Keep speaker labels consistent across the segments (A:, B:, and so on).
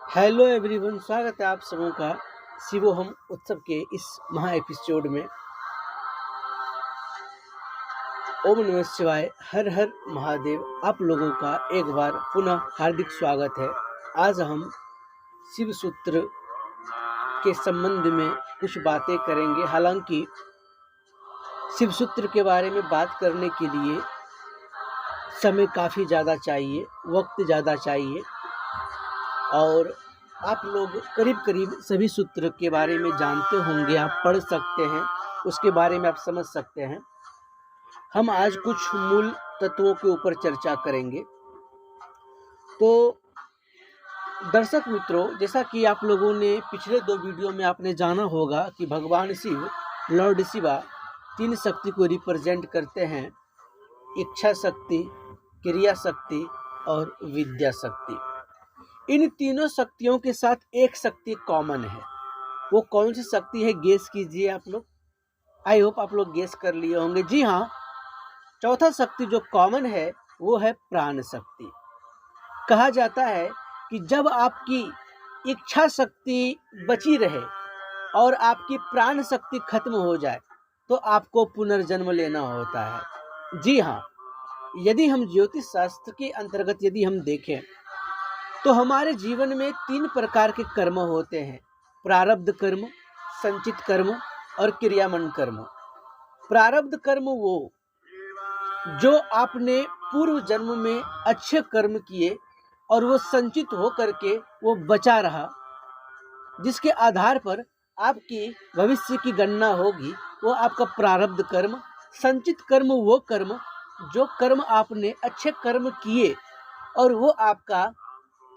A: Hello everyone, स्वागत है आप सबों का शिवोहम उत्सव के इस महा एपिसोड में। ओम नमः शिवाय, हर हर महादेव। आप लोगों का एक बार पुनः हार्दिक स्वागत है। आज हम शिव सूत्र के संबंध में कुछ बातें करेंगे। हालांकि शिव सूत्र के बारे में बात करने के लिए समय काफ़ी ज़्यादा चाहिए, वक्त ज़्यादा चाहिए और आप लोग करीब करीब सभी सूत्र के बारे में जानते होंगे, आप पढ़ सकते हैं, उसके बारे में आप समझ सकते हैं। हम आज कुछ मूल तत्वों के ऊपर चर्चा करेंगे। तो दर्शक मित्रों, जैसा कि आप लोगों ने पिछले 2 वीडियो में आपने जाना होगा कि भगवान शिव, लॉर्ड शिवा 3 शक्ति को रिप्रेजेंट करते हैं: इच्छा शक्ति, क्रिया शक्ति और विद्या शक्ति। इन तीनों शक्तियों के साथ एक शक्ति कॉमन है। वो कौन सी शक्ति है, गेस कीजिए आप लोग। आई होप आप लोग गेस कर लिए होंगे। जी हाँ, चौथा शक्ति जो कॉमन है वो है प्राण शक्ति। कहा जाता है कि जब आपकी इच्छा शक्ति बची रहे और आपकी प्राण शक्ति खत्म हो जाए तो आपको पुनर्जन्म लेना होता है। जी हाँ, यदि हम ज्योतिष शास्त्र के अंतर्गत यदि हम देखें तो हमारे जीवन में 3 प्रकार के कर्म होते हैं: प्रारब्ध कर्म, संचित कर्म और क्रियामन कर्म। प्रारब्ध कर्म वो जो आपने पूर्व जन्म में अच्छे कर्म किए और वो संचित हो करके वो बचा रहा, जिसके आधार पर आपकी भविष्य की गणना होगी, वो आपका प्रारब्ध कर्म। संचित कर्म वो कर्म जो कर्म आपने अच्छे कर्म किए और वो आपका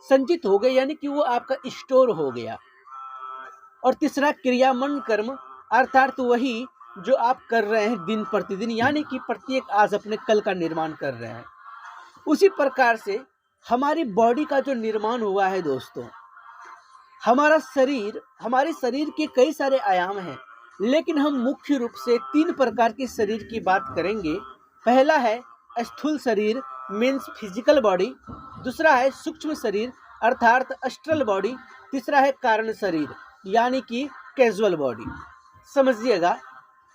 A: संचित हो गए, यानी कि वो आपका स्टोर हो गया। और तीसरा क्रियामन कर्म, अर्थात वही जो आप कर रहे हैं दिन प्रतिदिन, यानी कि प्रत्येक आज अपने कल का निर्माण कर रहे हैं। उसी प्रकार से हमारी बॉडी का जो निर्माण हुआ है दोस्तों, हमारा शरीर, हमारे शरीर के कई सारे आयाम हैं, लेकिन हम मुख्य रूप से 3 प्रकार के शरीर की बात करेंगे। पहला है स्थूल शरीर मीन्स फिजिकल बॉडी, दूसरा है सूक्ष्म शरीर अर्थात एस्ट्रल बॉडी, तीसरा है कारण शरीर यानी कि कैजुअल बॉडी। समझिएगा,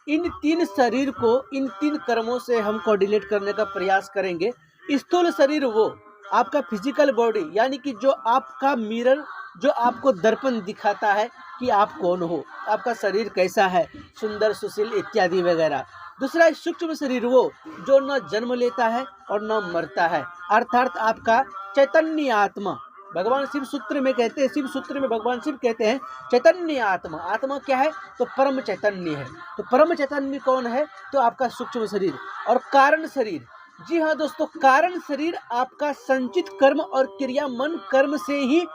A: इन 3 शरीर को इन 3 कर्मों से हम कोऑर्डिनेट करने का प्रयास करेंगे। स्थूल शरीर वो आपका फिजिकल बॉडी, यानी कि जो आपका मिरर, जो आपको दर्पण दिखाता है कि आप कौन हो, आपका शरीर कैसा है, सुंदर सुशील इत्यादि वगैरह। दूसरा सूक्ष्म शरीर वो जो न जन्म लेता है और न मरता है, अर्थात आपका चैतन्य आत्मा। भगवान शिव सूत्र में कहते हैं, शिव सूत्र में भगवान शिव कहते हैं चैतन्य आत्मा। आत्मा क्या है? तो परम चैतन्य है। तो परम चैतन्य कौन है? तो आपका सूक्ष्म शरीर। और कारण शरीर, जी हाँ दोस्तों, कारण शरीर आपका संचित कर्म और क्रियामन कर्म से ही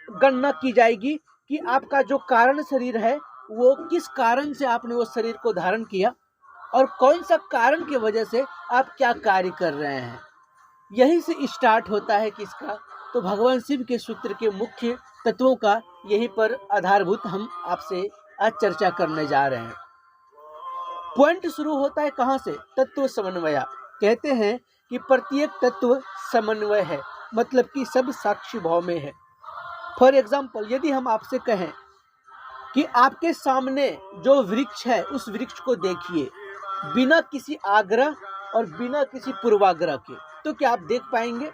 A: गणना की जाएगी कि आपका जो कारण शरीर है वो किस कारण से आपने वो शरीर को धारण किया और कौन सा कारण की वजह से आप क्या कार्य कर रहे हैं। यही से स्टार्ट होता है किसका? तो भगवान शिव के सूत्र के मुख्य तत्वों का यहीं पर आधारभूत हम आपसे आज चर्चा करने जा रहे हैं। पॉइंट शुरू होता है कहाँ से? तत्व समन्वय। कहते हैं कि प्रत्येक तत्व समन्वय है, मतलब कि सब साक्षी भाव में है। फॉर एग्जाम्पल, यदि हम आपसे कहें कि आपके सामने जो वृक्ष है उस वृक्ष को देखिए बिना किसी आग्रह और बिना किसी पूर्वाग्रह के, तो क्या आप देख पाएंगे?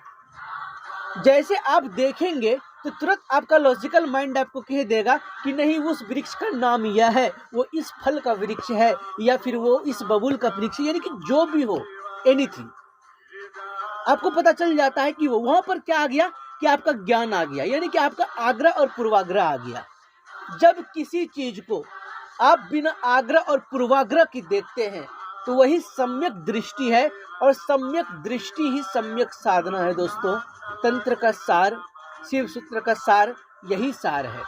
A: जैसे आप देखेंगे तो तुरंत आपका लॉजिकल माइंड आपको कह देगा कि नहीं, उस वृक्ष का नाम यह है, वो इस फल का वृक्ष है या फिर वो इस बबूल का वृक्ष है, यानी कि जो भी हो, एनीथिंग आपको पता चल जाता है कि वो वहां पर क्या आ गया कि आपका ज्ञान आ गया, यानी कि आपका आग्रह और पूर्वाग्रह आ गया। जब किसी चीज को आप बिना आग्रह और पूर्वाग्रह की देखते हैं तो वही सम्यक दृष्टि है, और सम्यक दृष्टि ही सम्यक साधना है। दोस्तों, तंत्र का सार, शिव सूत्र का सार यही सार है।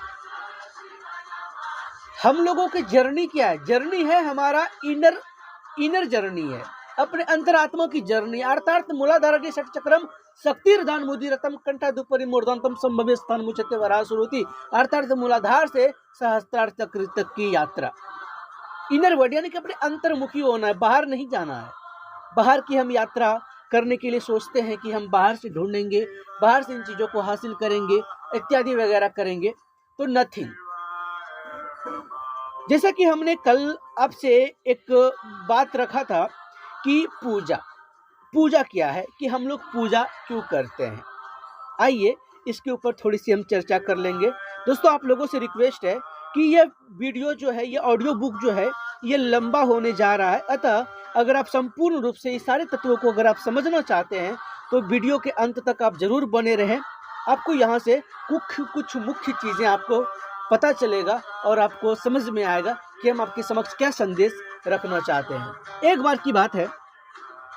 A: हम लोगों की जर्नी क्या है? जर्नी है हमारा इनर जर्नी है, अपने अंतरात्मा की जर्नी, अर्थात मूलाधार षट चक्रम शक्तिर्दान मुदिरतम कंठादुपरि मूर्धन्तम संभव्य स्थान मुचते वरासुरुति, अर्थात मूलाधार से सहस्त्रार चक्र तक की यात्रा। इनर वर्ड यानी कि अपने अंतर्मुखी होना है, बाहर नहीं जाना है। बाहर की हम यात्रा करने के लिए सोचते हैं कि हम बाहर से ढूंढेंगे, बाहर से इन चीज़ों को हासिल करेंगे, इत्यादि वगैरह करेंगे तो नथिंग। जैसा कि हमने कल आपसे एक बात रखा था कि पूजा क्या है, कि हम लोग पूजा क्यों करते हैं, आइए इसके ऊपर थोड़ी सी हम चर्चा कर लेंगे। दोस्तों, आप लोगों से रिक्वेस्ट है कि ये वीडियो जो है, ये ऑडियो बुक जो है, ये लंबा होने जा रहा है। अतः अगर आप संपूर्ण रूप से इस सारे तत्वों को अगर आप समझना चाहते हैं तो वीडियो के अंत तक आप जरूर बने रहें। आपको यहाँ से कुछ मुख्य चीज़ें आपको पता चलेगा और आपको समझ में आएगा कि हम आपके समक्ष क्या संदेश रखना चाहते हैं। एक बार की बात है,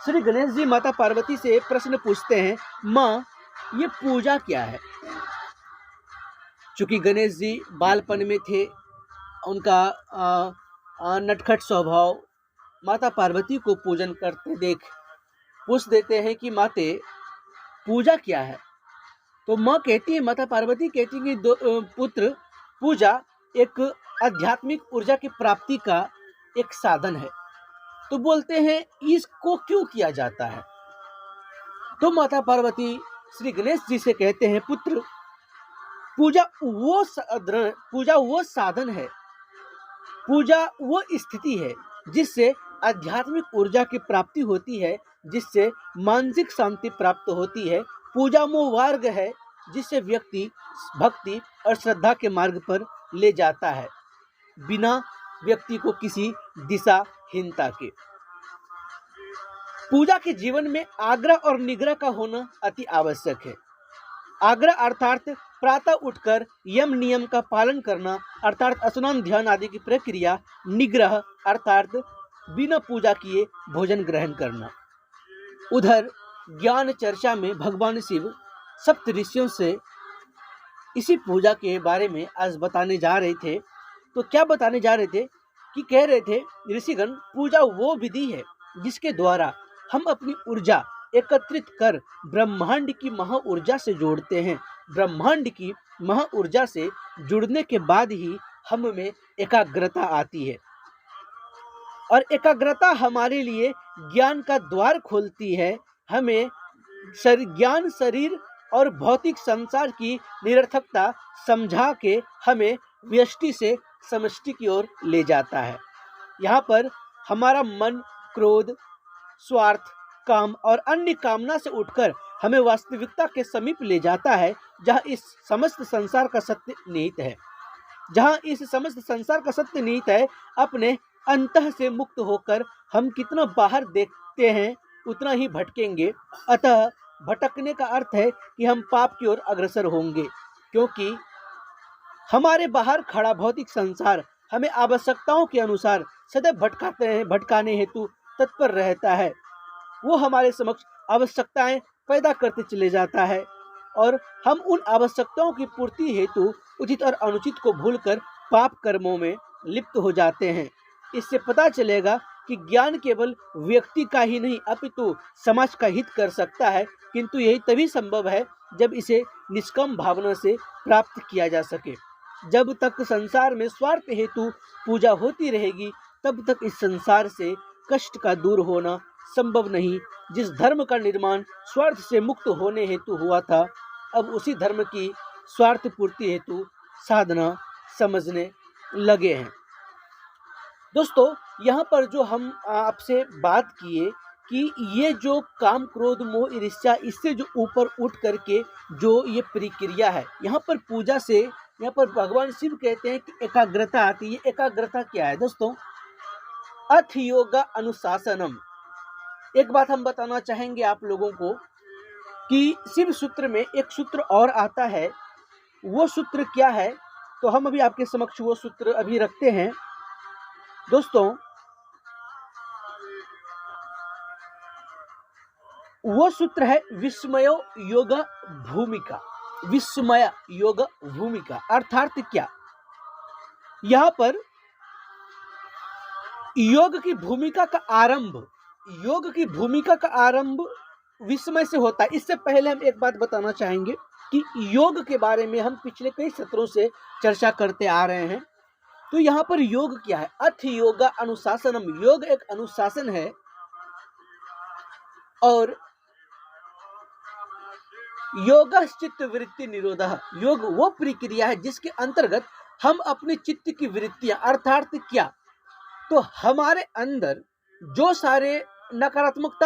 A: श्री गणेश जी माता पार्वती से प्रश्न पूछते हैं, माँ ये पूजा क्या है। चूंकि गणेश जी बालपन में थे, उनका नटखट स्वभाव माता पार्वती को पूजन करते देख पूछ देते हैं कि माते पूजा क्या है। तो माँ कहती है, माता पार्वती कहती है कि पुत्र, पूजा एक आध्यात्मिक ऊर्जा की प्राप्ति का एक साधन है। तो बोलते हैं इसको क्यों किया जाता है। तो माता पार्वती श्री गणेश जी से कहते हैं, पुत्र पूजा वो साधन है, पूजा वो स्थिति है जिससे आध्यात्मिक ऊर्जा की प्राप्ति होती है, जिससे मानसिक शांति प्राप्त होती है। पूजा वो मार्ग है जिससे व्यक्ति भक्ति और श्रद्धा के मार्ग पर ले जाता है, बिना व्यक्ति को किसी दिशाहीनता के। पूजा के जीवन में आग्रह और निग्रह का होना अति आवश्यक है। आग्रह अर्थात प्रातः उठकर यम नियम का पालन करना, अर्थात स्नान ध्यान आदि की प्रक्रिया। निग्रह अर्थात बिना पूजा किए भोजन ग्रहण करना। उधर ज्ञान चर्चा में भगवान शिव सप्त ऋषियों से इसी पूजा के बारे में आज बताने जा रहे थे। तो क्या बताने जा रहे थे कि कह रहे थे ऋषिगण, पूजा वो विधि है जिसके द्वारा हम अपनी ऊर्जा एकत्रित कर ब्रह्मांड की महा ऊर्जा से जोड़ते हैं। ब्रह्मांड की महा ऊर्जा से जुड़ने के बाद ही हम में एकाग्रता आती है, और एकाग्रता हमारे लिए ज्ञान का द्वार खोलती है। हमें ज्ञान शरीर और भौतिक संसार की निरर्थकता समझा के हमें व्यष्टि से समष्टि की ओर ले जाता है। यहाँ पर हमारा मन क्रोध, स्वार्थ, काम और अन्य कामना से उठकर हमें वास्तविकता के समीप ले जाता है, जहाँ इस समस्त संसार का सत्य निहित है। जहाँ इस समस्त संसार का सत्य निहित है, अपने अंतः से मुक्त होकर हम कितना बाहर देखते हैं उतना ही भटकेंगे। अतः भटकने का अर्थ है कि हम पाप की ओर अग्रसर होंगे, क्योंकि हमारे बाहर खड़ा भौतिक संसार हमें आवश्यकताओं के अनुसार सदैव भटकाने हेतु तत्पर रहता है। वो हमारे समक्ष आवश्यकताएं पैदा करते चले जाता है, और हम उन आवश्यकताओं की पूर्ति हेतु उचित और अनुचित को भूलकर पाप कर्मों में लिप्त हो जाते हैं। इससे पता चलेगा कि ज्ञान केवल व्यक्ति का ही नहीं अपितु समाज का हित कर सकता है, किंतु यही तभी संभव है जब इसे निष्काम भावना से प्राप्त किया जा सके। जब तक संसार में स्वार्थ हेतु पूजा होती रहेगी, तब तक इस संसार से कष्ट का दूर होना संभव नहीं। जिस धर्म का निर्माण स्वार्थ से मुक्त होने हेतु हुआ था, अब उसी धर्म की स्वार्थ पूर्ति हेतु साधना समझने लगे हैं। दोस्तों, यहाँ पर जो हम आपसे बात किए कि ये जो काम क्रोध मोह ईर्ष्या, इससे जो ऊपर उठ करके जो ये प्रक्रिया है, यहाँ पर पूजा से, यहाँ पर भगवान शिव कहते हैं कि एकाग्रता आती है। एकाग्रता क्या है दोस्तों? अथ योगा अनुशासनम। एक बात हम बताना चाहेंगे आप लोगों को कि शिव सूत्र में एक सूत्र और आता है। वो सूत्र क्या है? तो हम अभी आपके समक्ष वो सूत्र अभी रखते हैं। दोस्तों, वो सूत्र है विस्मय योग भूमिका। विस्मय योग भूमिका अर्थात क्या? यहाँ पर योग की भूमिका का आरंभ विस्मय से होता है। इससे पहले हम एक बात बताना चाहेंगे कि योग के बारे में हम पिछले कई सत्रों से चर्चा करते आ रहे हैं। तो यहाँ पर योग क्या है? अथ योगा अनुशासनम। योग एक अनुशासन है, और योगश्चित्त वृत्ति निरोधः, योग वो प्रक्रिया है जिसके अंतर्गत हम अपने चित्त की वृत्तियां अर्थात क्या, तो हमारे अंदर जो सारे नकारात्मक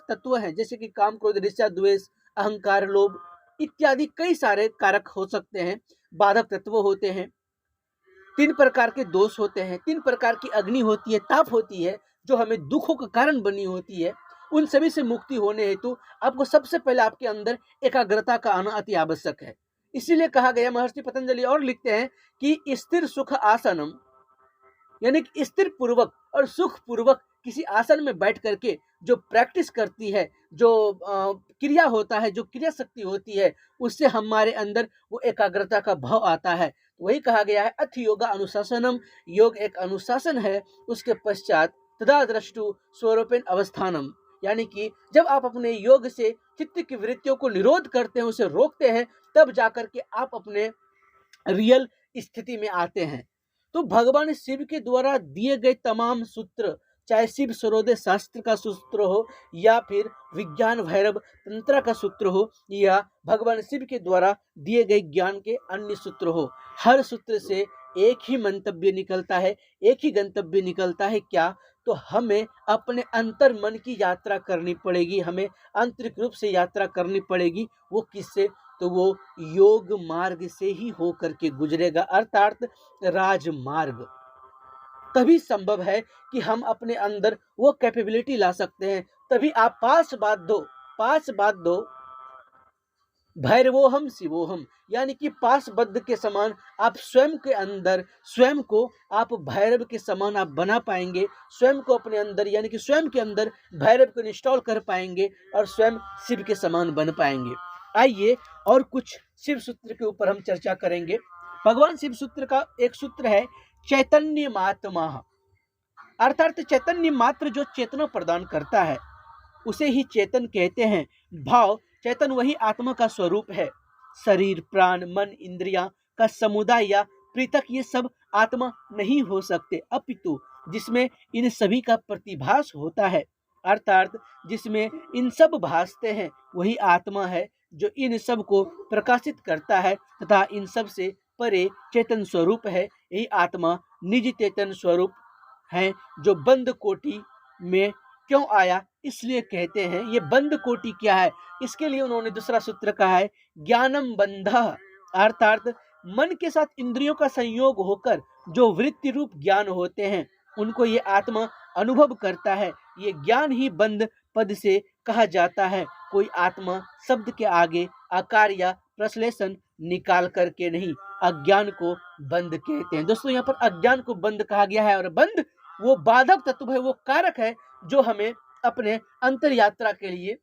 A: तत्व हैं, जैसे कि काम, क्रोध, ईर्ष्या, द्वेष, अहंकार, लोभ इत्यादि कई सारे कारक हो सकते हैं, बाधक तत्व होते हैं, 3 प्रकार के दोष होते हैं, 3 प्रकार की अग्नि होती है, ताप होती है, जो हमें दुखों का कारण बनी होती है। उन सभी से मुक्ति होने हेतु आपको सबसे पहले आपके अंदर एकाग्रता का आना अति आवश्यक है। इसीलिए कहा गया, महर्षि पतंजलि और लिखते हैं कि स्थिर सुख आसनम, यानी कि स्थिर पूर्वक और सुख पूर्वक किसी आसन में बैठ करके जो प्रैक्टिस करती है, जो क्रिया होता है, जो क्रिया शक्ति होती है, उससे हमारे अंदर वो एकाग्रता का भाव आता है। वही कहा गया है अथ योगा अनुशासनम, योग एक अनुशासन है। उसके पश्चात तदा द्रष्टु स्वरूपेण अवस्थानम, यानी कि जब आप अपने योग से चित्त की वृत्तियों को निरोध करते हैं, उसे रोकते हैं, तब जाकर के आप अपने रियल स्थिति में आते हैं। तो भगवान शिव के द्वारा दिए गए तमाम सूत्र, चाहे शिव सरोदय शास्त्र का सूत्र हो या फिर विज्ञान भैरव तंत्र का सूत्र हो या भगवान शिव के द्वारा दिए गए ज्ञान के अन्य सूत्र हो, हर सूत्र से एक ही मंतव्य निकलता है, एक ही गंतव्य निकलता है। क्या, तो हमें अपने अंतर मन की यात्रा करनी पड़ेगी, हमें आंतरिक रूप से यात्रा करनी पड़ेगी। वो किससे, तो वो योग मार्ग से ही हो करके गुजरेगा, अर्थात राजमार्ग। तभी संभव है कि हम अपने अंदर वो कैपेबिलिटी ला सकते हैं। तभी आप पास बात दो भैरवोहम शिवोहम, यानी कि पासबद्ध के समान आप स्वयं के अंदर स्वयं को आप भैरव के समान आप बना पाएंगे, स्वयं को अपने अंदर यानी कि स्वयं के अंदर भैरव को इंस्टॉल कर पाएंगे और स्वयं शिव के समान बन पाएंगे। आइए और कुछ शिव सूत्र के ऊपर हम चर्चा करेंगे। भगवान शिव सूत्र का एक सूत्र है चैतन्य मात्मा, अर्थात चैतन्य मात्र जो चेतना प्रदान करता है उसे ही चेतन कहते हैं। भाव चैतन वही आत्मा का स्वरूप है। शरीर, प्राण, मन, इंद्रियां का समुदाय या पृथक ये सब आत्मा नहीं हो सकते, अपितु जिसमें इन सभी का प्रतिभास होता है, अर्थात जिसमें इन सब भासते हैं वही आत्मा है, जो इन सब को प्रकाशित करता है तथा इन सब से परे चेतन स्वरूप है। यही आत्मा निज चेतन स्वरूप है, जो बंद कोटि में क्यों आया, इसलिए कहते हैं ये बंद कोटि क्या है। इसके लिए उन्होंने दूसरा सूत्र कहा है ज्ञानम बंधः, अर्थात मन के साथ इंद्रियों का संयोग होकर जो वृत्ति रूप ज्ञान होते हैं उनको ये आत्मा अनुभव करता है। ये ज्ञान ही बंद पद से कहा जाता है। कोई आत्मा शब्द के आगे आकार या प्रश्लेषण निकाल करके नहीं, अज्ञान को बंद कहते हैं। दोस्तों, यहाँ पर अज्ञान को बंद कहा गया है और बंद वो बाधक तत्व है, वो कारक है जो हमें अपने अंतर यात्रा के लिए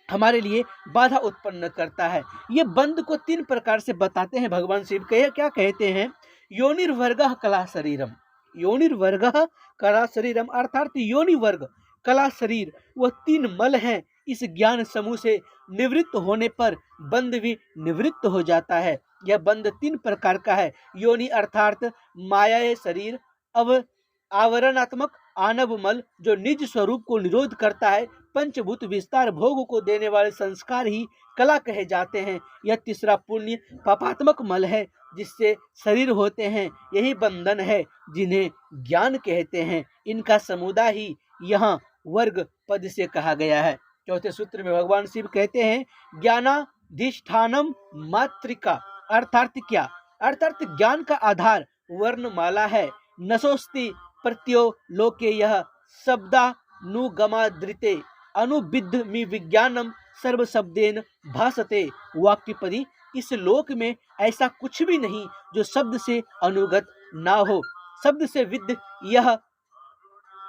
A: हमारे लिए बाधा उत्पन्न करता है। ये बंद को 3 प्रकार से बताते हैं भगवान शिव। क्या कहते हैं, योनिर्वर्गः कला शरीरम, योनिर्वर्गः कला शरीरम, अर्थात योनि वर्ग कला शरीर, वह 3 मल हैं। इस ज्ञान समूह से निवृत्त होने पर बंद भी निवृत्त हो जाता है। यह बंद 3 प्रकार का है। योनि अर्थात माया शरीर, अब आवरणात्मक आणव मल जो निज स्वरूप को निरोध करता है, पंचभूत विस्तार भोग को देने वाले संस्कार ही कला कहे जाते हैं। यह तीसरा पुण्य पापात्मक मल है जिससे शरीर होते हैं, यही बंधन है जिन्हें ज्ञान कहते हैं। इनका समुदाय ही यहाँ वर्ग पद से कहा गया है। चौथे सूत्र में भगवान शिव कहते हैं ज्ञानाधिष्ठानम मात्रिका, अर्थात क्या, अर्थात ज्ञान का आधार वर्णमाला है। नसोस्ति प्रत्यो लोके यह शब्दानुगमादृते अनुविद्ध मी विज्ञानम सर्व शब्देन भासते वाक्यपदी, इस लोक में ऐसा कुछ भी नहीं जो शब्द से अनुगत ना हो। शब्द से विद्ध यह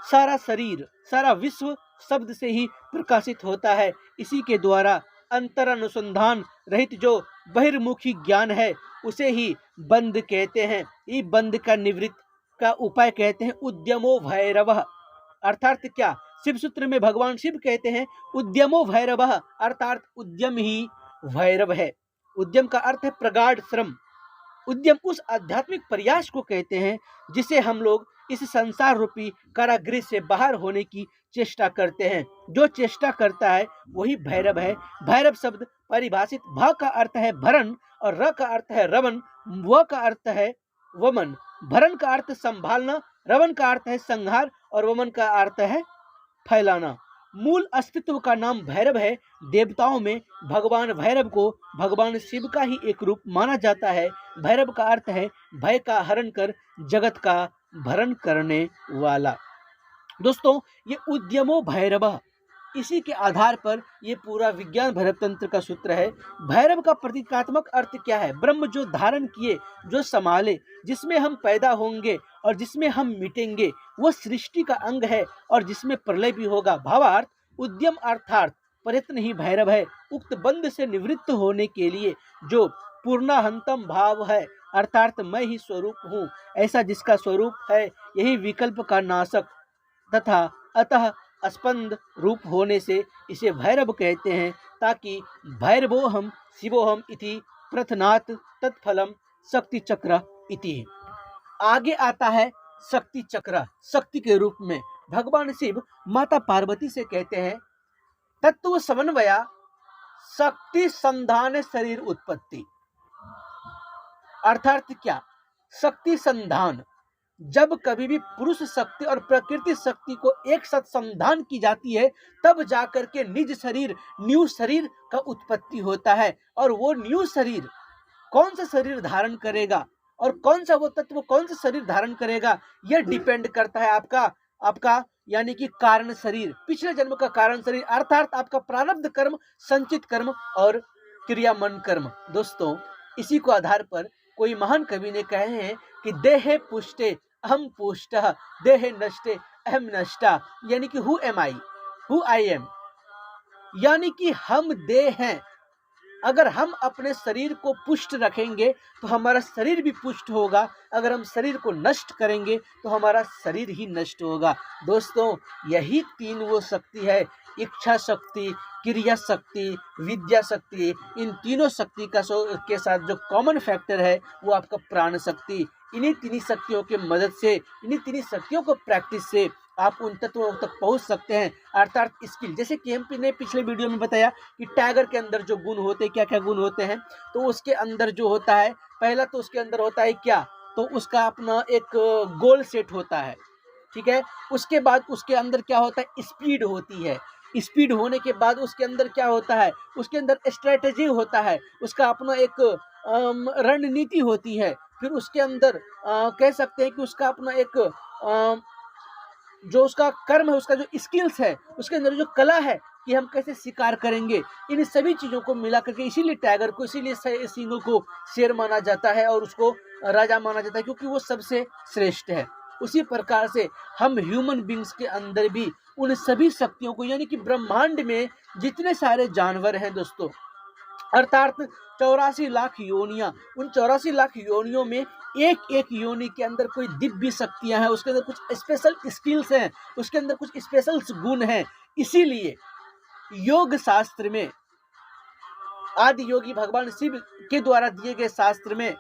A: सारा शरीर, सारा विश्व शब्द से ही प्रकाशित होता है। इसी के द्वारा अंतर अनुसंधान रहित जो बहिर्मुखी ज्ञान है उसे ही बंद कहते हैं। ये बंद का निवृत्त का उपाय कहते हैं उद्यमो भैरवः, अर्थात क्या, शिव सूत्र में भगवान शिव कहते हैं उद्यमो भैरवः, अर्थात उद्यम ही भैरव है। उद्यम का अर्थ है प्रगाढ़ श्रम। उद्यम उस आध्यात्मिक प्रयास को कहते हैं जिसे हम लोग इस संसार रूपी कारागृह से बाहर होने की चेष्टा करते हैं। जो चेष्टा करता है वही भैरव है। भैरव शब्द परिभाषित भ का अर्थ है भरण और र का अर्थ है रवन, व का अर्थ है वमन। भरण का अर्थ संभालना, रवन का अर्थ है संहार और वमन का अर्थ है फैलाना। मूल अस्तित्व का नाम भैरव है। देवताओं में भगवान भैरव को भगवान शिव का ही एक रूप माना जाता है। भैरव का अर्थ है भय का हरण कर जगत का भरण करने वाला। दोस्तों, ये उद्यमो भैरव, इसी के आधार पर ये पूरा विज्ञान भैरव तंत्र का सूत्र है। भैरव का प्रतीकात्मक अर्थ क्या है? ब्रह्म जो धारण किए, जो संभाले, जिसमें हम पैदा होंगे और जिसमें हम मिटेंगे, वो सृष्टि का अंग है और जिसमें प्रलय भी होगा। भावार्थ, उद्यम अर्थात प्रयत्न ही भैरव है। उक्त बंध से निवृत्त होने के लिए जो पूर्णाहंतम भाव है, अर्थात मैं ही स्वरूप हूँ, ऐसा जिसका स्वरूप है, यही विकल्प का नाशक तथा अतः स्पंद रूप होने से इसे भैरव कहते हैं। ताकि भैरवोहम शिवोहम इति प्रथनात् तत्फलम शक्ति चक्र इति। आगे आता है शक्ति चक्र। शक्ति के रूप में भगवान शिव माता पार्वती से कहते हैं तत्व समन्वया शक्ति संधान शरीर उत्पत्ति। अर्थात क्या? शक्ति संधान, जब कभी भी पुरुष शक्ति और प्रकृति शक्ति को एक साथ संधान की जाती है, तब जाकर के निज शरीर, न्यू शरीर का उत्पत्ति होता है। और वो न्यू शरीर कौन सा शरीर धारण करेगा और कौन सा वो तत्व कौन सा शरीर धारण करेगा, यह डिपेंड करता है आपका यानी कि कारण शरीर, पिछले जन्म का कारण शरीर, अर्थात आपका प्रारब्ध कर्म, संचित कर्म और क्रियामन कर्म। दोस्तों, इसी को आधार पर कोई महान कवि ने कहे हैं कि देहे पुष्टे अहम पुष्टः, देहे नष्टे अहम नष्टा, यानी कि who am I, who I am, यानी कि हम देह हैं। अगर हम अपने शरीर को पुष्ट रखेंगे तो हमारा शरीर भी पुष्ट होगा, अगर हम शरीर को नष्ट करेंगे तो हमारा शरीर ही नष्ट होगा। दोस्तों, यही तीन वो शक्ति है, इच्छा शक्ति, क्रिया शक्ति, विद्या शक्ति। इन तीनों शक्ति के साथ जो कॉमन फैक्टर है वो आपका प्राण शक्ति। इन्हीं तीन शक्तियों के मदद से, इन्हीं तीन शक्तियों को प्रैक्टिस से आप उन तत्वों तक पहुंच सकते हैं, अर्थात स्किल। जैसे कि हम ने पिछले वीडियो में बताया कि टाइगर के अंदर जो गुण होते हैं, क्या क्या गुण होते हैं, तो उसके अंदर जो होता है, पहला तो उसके अंदर होता है क्या, तो उसका अपना एक गोल सेट होता है, ठीक है। उसके बाद उसके अंदर क्या होता है, स्पीड होती है। स्पीड होने के बाद उसके अंदर क्या होता है, उसके अंदर स्ट्रेटेजी होता है, उसका अपना एक रणनीति होती है। फिर उसके अंदर कह सकते हैं कि उसका अपना एक जो उसका कर्म है, उसका जो स्किल्स है, उसके अंदर जो कला है कि हम कैसे शिकार करेंगे, इन सभी चीज़ों को मिला करके इसीलिए टाइगर को, इसीलिए सिंह को शेर माना जाता है और उसको राजा माना जाता है, क्योंकि वो सबसे श्रेष्ठ है। उसी प्रकार से हम ह्यूमन बींग्स के अंदर भी उन सभी शक्तियों को, यानी कि ब्रह्मांड में जितने सारे जानवर हैं दोस्तों, अर्थात 84 लाख योनियां, उन 84 लाख योनियों में एक एक योनि के अंदर कोई दिव्य शक्तियां हैं, उसके अंदर कुछ स्पेशल स्किल्स हैं, उसके अंदर कुछ स्पेशल गुण हैं। इसीलिए योग शास्त्र में, आदि योगी भगवान शिव के द्वारा दिए गए शास्त्र में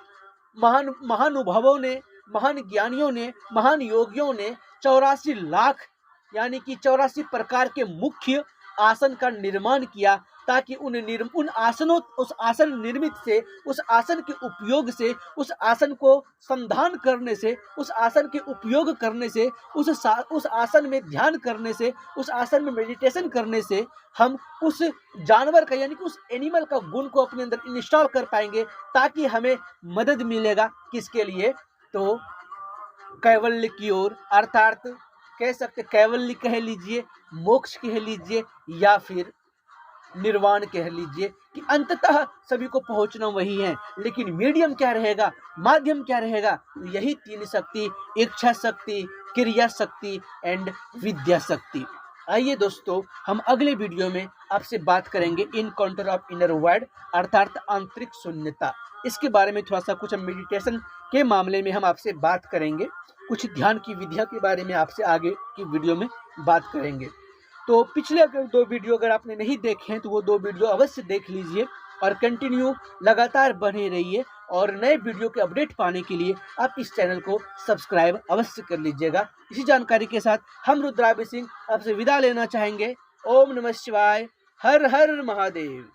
A: महानुभवों ने, महान ज्ञानियों ने, महान योगियों ने 84 लाख यानी कि 84 प्रकार के मुख्य आसन का निर्माण किया, ताकि उन आसनों, उस आसन निर्मित से, उस आसन के उपयोग से, उस आसन को संधान करने से, उस आसन के उपयोग करने से, उस आसन में ध्यान करने से, उस आसन में मेडिटेशन करने से हम उस जानवर का, यानी कि उस एनिमल का गुण को अपने अंदर इंस्टॉल कर पाएंगे, ताकि हमें मदद मिलेगा। किसके लिए? तो कैवल्य की ओर, अर्थात कह सकते कैवल्य कह लीजिए, मोक्ष कह लीजिए, या फिर निर्वाण कह लीजिए, कि अंततः सभी को पहुंचना वही है। लेकिन मीडियम क्या रहेगा, माध्यम क्या रहेगा? यही तीन शक्ति, इच्छा शक्ति, क्रिया शक्ति एंड विद्या शक्ति। आइए दोस्तों, हम अगले वीडियो में आपसे बात करेंगे इनकाउंटर ऑफ इनर वर्ड, अर्थात आंतरिक शून्यता। इसके बारे में थोड़ा सा कुछ मेडिटेशन के मामले में हम आपसे बात करेंगे, कुछ ध्यान की विधियों के बारे में आपसे आगे की वीडियो में बात करेंगे। तो पिछले अगर 2 वीडियो अगर आपने नहीं देखे हैं तो वो 2 वीडियो अवश्य देख लीजिए और कंटिन्यू लगातार बने रहिए और नए वीडियो के अपडेट पाने के लिए आप इस चैनल को सब्सक्राइब अवश्य कर लीजिएगा। इसी जानकारी के साथ हम रुद्राभिषेक सिंह आपसे विदा लेना चाहेंगे। ओम नमः शिवाय, हर हर महादेव।